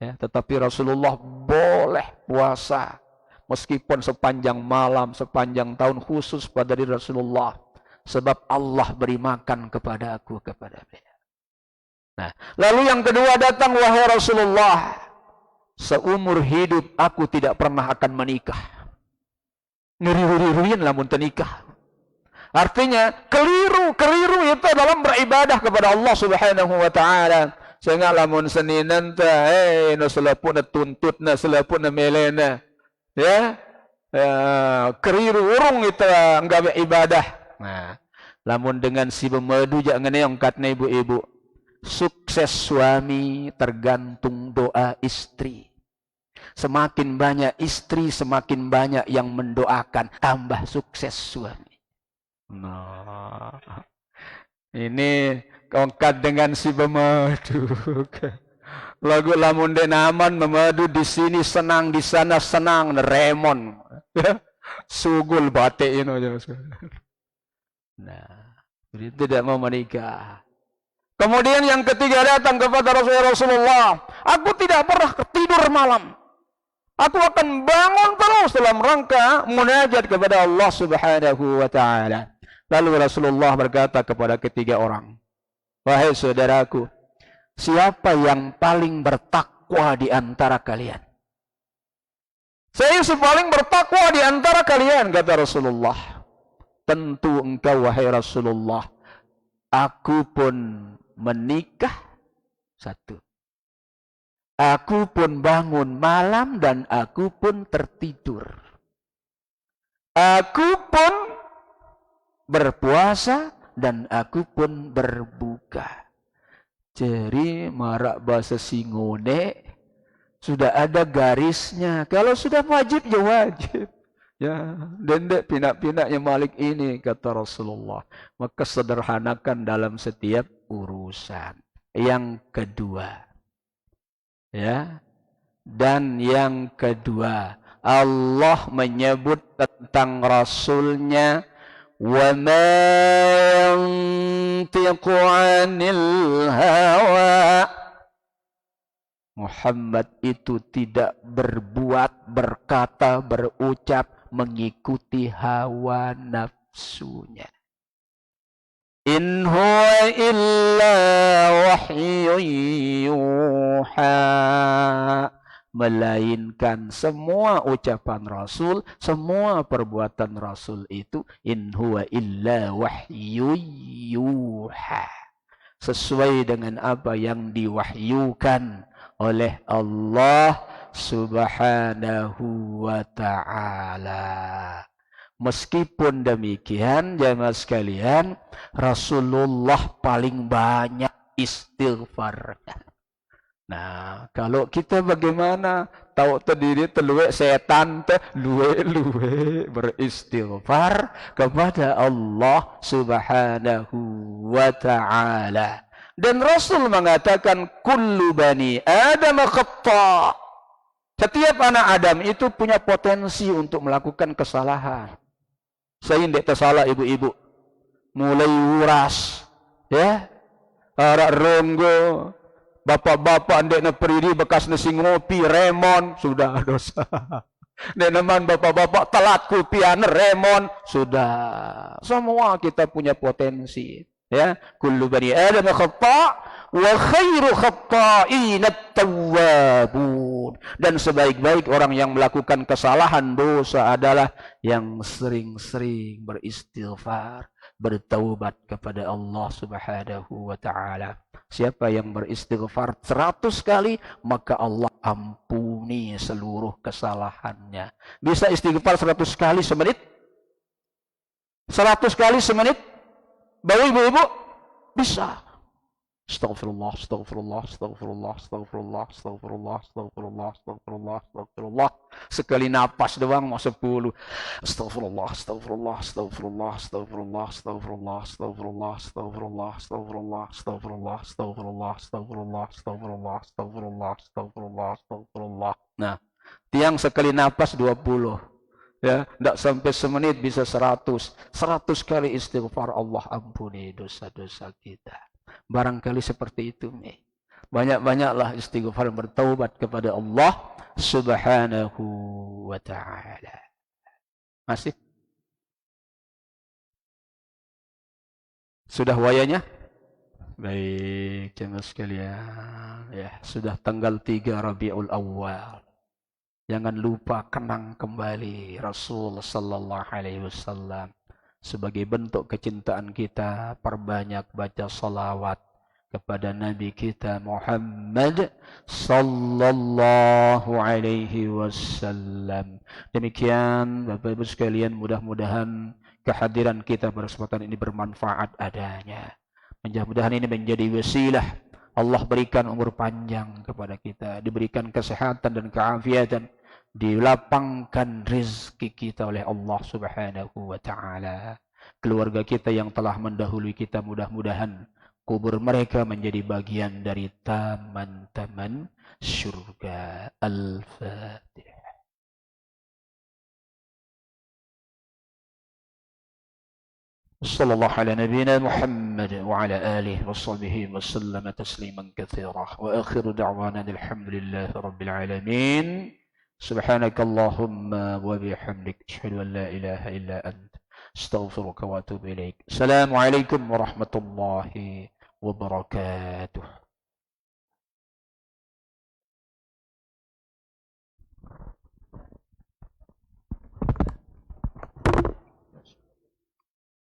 Ya, tetapi Rasulullah boleh puasa meskipun sepanjang malam, sepanjang tahun, khusus pada diri Rasulullah. Sebab Allah beri makan kepada aku, kepada beliau. Nah, lalu yang kedua datang, wahai Rasulullah, seumur hidup aku tidak pernah akan menikah. ngeri-ngeri lamun tenikah. Artinya keliru itu dalam beribadah kepada Allah Subhanahu wa taala. Sehingga lamun seninan ta no selepuna tuntutna selepuna melena. Ya. Keliru urung itu nggawe ibadah. Nah, lamun dengan si pemadu jangan neong katna ibu-ibu. Sukses suami tergantung doa istri. Semakin banyak istri, semakin banyak yang mendoakan, tambah sukses suami. Nah, ini kongkat dengan si pemadu. Lagu lamun den aman memadu di sini senang, di sana senang, remon. Sugul batik ini. Nah, jadi tidak mau menikah. Kemudian yang ketiga datang kepada Rasulullah. Aku tidak pernah tidur malam. Aku akan bangun terus dalam rangka munajat kepada Allah Subhanahu wa taala. Lalu Rasulullah berkata kepada ketiga orang, "Wahai saudaraku, siapa yang paling bertakwa di antara kalian?" "Saya paling bertakwa di antara kalian," kata Rasulullah. "Tentu engkau wahai Rasulullah. Aku pun menikah satu. Aku pun bangun malam dan aku pun tertidur. Aku pun berpuasa dan aku pun berbuka." Jadi marak bahasa singone sudah ada garisnya. Kalau sudah wajib ya wajib. Ya, dendek pinak-pinak yang malik ini kata Rasulullah. Maka sederhanakan dalam setiap urusan. Yang kedua, ya, dan yang kedua, Allah menyebut tentang Rasulnya, wa ma yantiqu 'anil hawa. Muhammad itu tidak berbuat, berkata, berucap mengikuti hawa nafsunya. In huwa illa wahyun yuha. Melainkan semua ucapan Rasul, semua perbuatan Rasul itu in huwa illa wahyun yuha. Sesuai dengan apa yang diwahyukan oleh Allah Subhanahu wa ta'ala. Meskipun demikian, jemaah sekalian, Rasulullah paling banyak istighfarnya. Nah, kalau kita bagaimana? Tahu terdiri teluwe setan teh luwe beristighfar kepada Allah Subhanahu wa ta'ala. Dan Rasul mengatakan kullu bani Adam khata'. Setiap anak Adam itu punya potensi untuk melakukan kesalahan. Saya tidak tersalah ibu-ibu. Mulai uras, ya, arak ronggo, bapak-bapak ndek na peridi bekas nasi ngopi, remon, sudah dosa. Ndek naman bapak-bapak telat kopian, remon, sudah. Semua kita punya potensi. Ya, kullu bani Adam khata' wa khairu khata'in at-tawwabun. Dan sebaik-baik orang yang melakukan kesalahan dosa adalah yang sering-sering beristighfar, bertaubat kepada Allah Subhanahu wa ta'ala. Siapa yang beristighfar 100 kali, maka Allah ampuni seluruh kesalahannya. Bisa istighfar 100 kali semenit? 100 kali semenit? Bawa ibu-ibu? Bisa. Astaghfirullah, astaghfirullah, astaghfirullah, astaghfirullah, astaghfirullah, astaghfirullah, astaghfirullah, astaghfirullah. Sekali napas doang mau 10. Astaghfirullah, astaghfirullah, astaghfirullah, astaghfirullah, astaghfirullah, astaghfirullah, astaghfirullah, astaghfirullah, astaghfirullah, astaghfirullah, astaghfirullah, astaghfirullah, astaghfirullah, astaghfirullah, astaghfirullah. Nah, tiang sekali napas 20. Ya, tidak sampai semenit bisa 100. 100 kali istighfar, Allah ampuni dosa-dosa kita. Barangkali seperti itu. Banyak-banyaklah istighfar, bertaubat kepada Allah Subhanahu wa ta'ala. Masih? Sudah wayanya? Baik, jemaah sekalian. Ya, sudah tanggal 3 Rabiul Awal. Jangan lupa kenang kembali Rasul sallallahu alaihi wasallam. Sebagai bentuk kecintaan kita, perbanyak baca salawat kepada Nabi kita Muhammad sallallahu alaihi wasallam. Demikian Bapak Ibu sekalian, mudah-mudahan kehadiran kita pada kesempatan ini bermanfaat adanya. Mudah-mudahan ini menjadi wasilah Allah berikan umur panjang kepada kita, diberikan kesehatan dan keafiatan, dilapangkan rezeki kita oleh Allah Subhanahu wa taala. Keluarga kita yang telah mendahului kita, mudah-mudahan kubur mereka menjadi bagian dari taman-taman surga. Al-Fatihah. صلى الله على نبينا محمد وعلى آله وصحبه وسلم تسليما كثيرا وآخر دعوانا الحمد لله رب العالمين سبحانك اللهم وبحمدك أشهد أن لا إله إلا أنت استغفرك وأتوب إليك. السلام عليكم ورحمة الله وبركاته.